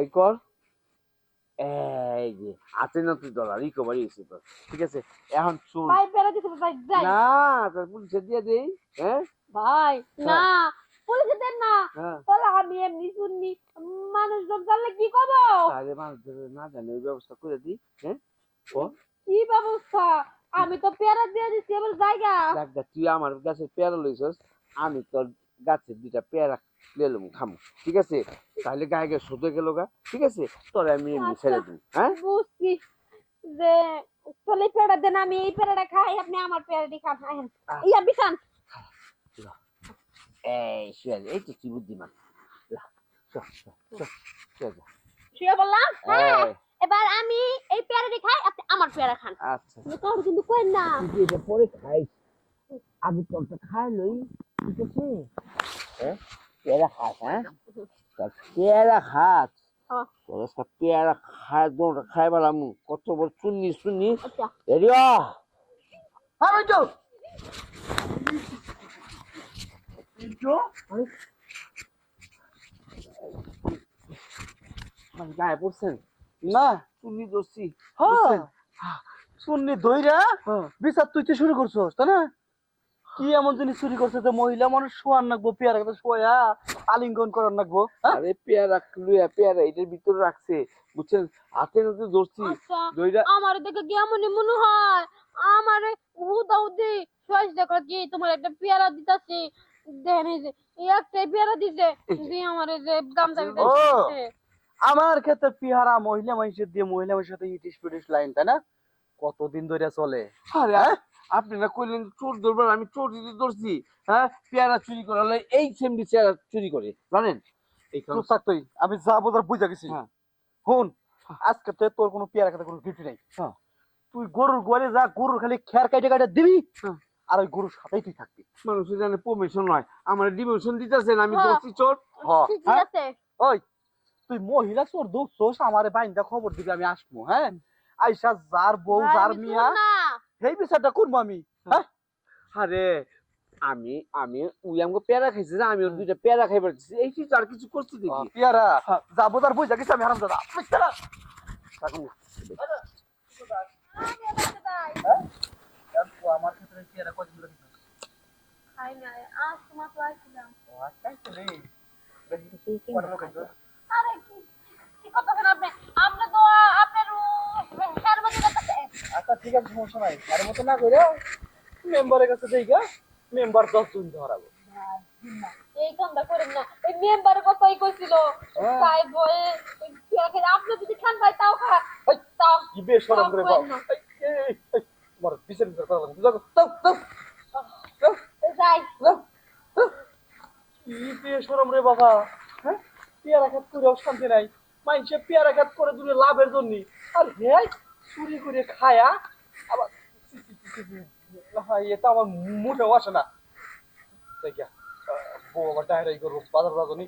By কর। এই যে আছে না তুই ডলার রিকভারি হয়েছে তো, ঠিক আছে। এখন শুন ভাই পেরা দিছে ভাই যাই। না, তোর পুলিশে দিয়ে দেই। হ্যাঁ ভাই না পুলিশে দেন না। হ্যাঁ, তাহলে আমি এমনি শুননি মানুষজন জানলে কি করবো? তাহলে মানুষ না জানে ওই ব্যবস্থা করে দিই। হ্যাঁ ও কি ব্যবস্থা? আমি তো পেয়ারা দিয়ে দিচ্ছি এবার জায়গা। দেখ দেখ, তুই আমার গাছের পেয়ারা লইছস, আমি তোর গাছের দুইটা পেয়ারা লেলুম খামু, ঠিক আছে। তাহলে গায়ে গায়ে সোজা গেল গা, ঠিক আছে। তোর আমি এমনি আচ্ছা ছেড়ে দিই। হ্যাঁ বুঝছি যে তাহলে পেয়ারা দেন আমি এই পেয়ারাটা খাই আপনি আমার পেয়ারাটি খান। আহেন ইয়া বিছান। এই শুয়ে যা, এই তো তুই বুদ্ধিমান। লা, চল, চল, চল, শুয়ে যা। শুয়ে বললাম হ্যাঁ। এই, এবার আমি এই পেয়ারাটি খাই আপনি আমার পেয়ারা খান। আচ্ছা তোর কিন্তু কই না। তুই এটা পরে খাইস, আমি তোরটা খাই লই, ঠিক আছে। হ্যাঁ পেয়ারা খাস, হ্যাঁ তা পেয়ারা খাস, হ্যাঁ, তোর একটা পেয়ারা খায় দোটা খাই বেড়াম, কত বড় চুন্নি চুন্নি আচ্ছা রেডিও। হ্যাঁ মিন্টু মিন্টু গায়ে পড়ছেন না চুন্নি দোষী। হ্যাঁ শুননি দইরা হ্যাঁ বিচার তুই তো শুরু করছস তাই না? কি এমন জিনিস চুরি করছে যে মহিলা মানুষ শোয়ার নাকবো পেয়ারা কথা শোয়া আলিঙ্গন করার নাকবো? হ্যাঁ? আরে পেয়ারা লুয়া পেয়ারা এটার ভিতরে রাখছে, বুঝছেন। হাতে নাতে ধরছি আচ্ছা দইটা। আমার দেখে কেমনই মনে হয় আমার হুদাউদি সস দেখো কি তোমার একটা পেয়ারা দিতাছি দেখেন এই যে এই একটা পেয়ারা দিছে দিয়ে আমার এই যে গামছা ও, দিতেছে। আমার ক্ষেত্রে পিহারা মহিলা মানুষের দিয়ে মহিলা মানুষের সাথে ইটিস পিটিস লাইন তাই না? কতদিন ধরে চলে? আরে হ্যাঁ? আপনি না কইলেন চোর ধরবেন, আমি চোর দিতে ধরছি। হ্যাঁ পেয়ারা চুরি করা হলে এই সেমডি পেয়ারা চুরি করে জানেন এই চুপ থাক তুই, আমি যা বোঝার বুঝা গেছি। হ্যাঁ শুন, আজকে তো তোর কোনো পেয়ারা খেতে কোনো ডিউটি নাই। হ্যাঁ তুই গরুর গোয়ালে যা, গরুর খালি খের কাটে কাটে দিবি হ্যাঁ। আর ওই গরুর সাথেই তুই থাকবি। মানুষ জানে পারমিশন নয়, আমার ডিমোশন দিতেছেন, আমি হ্যাঁ। ধরছি চোর। হ্যাঁ ঠিকই আছে ওই তুই মহিলা চোর দোষ আমারে বাইন্দা খবর দিবি, আমি আসবো। হ্যাঁ আইসা যার বউ ভাই, যার আমি মিয়া শুন না সেই বিচারটা করবো আমি। হ্যাঁ আরে আমি আমি ওই আমাকে পেয়ারা খাইছে না, আমি ওর দুইটা পেয়ারা খাই পারতেছি, এই কি আর কিছু করছি দেখি। পেয়ারা হ্যাঁ। যা বোঝার বুঝা গেছি আমি, হারাম দাদা থাকুন না। আমি এবার যাই আমার ক্ষেত্রে পেয়ারা কদিন ধরে খাই না আজ তোমার তো আইছিলাম। আরে কি কি করতেছেন আপনি? আপনি তো আপনার হেয়ার মধ্যে দেখতেছে। আচ্ছা ঠিক আছে, সমস্যা নাই। আর মতো না করে মেম্বারের কাছে দেখা মেম্বার 10 জন ধরাবো। এই কামটা করেন না। এই মেম্বারের কথাই কইছিল তাই ভয়ে আপনি যদি খান ভাই তাও খা তাও কি বেশরম রে বাপ। তোমার বিচার বিচার করা লাগবে। যাও যাও যাও যাই যাও। কি বেশরম রে বাবা। হ্যাঁ পেয়ারা খাত করে শান্তি নাই, মানুষে পেয়ারা খাত করে দূরে লাভের জন্য, আর হ্যাঁ চুরি করে খায়া আবার এটা আমার মুখেও আসে না। দেখিয়া বউ আবার ডায়রাই করবো বাজার বাজার নি।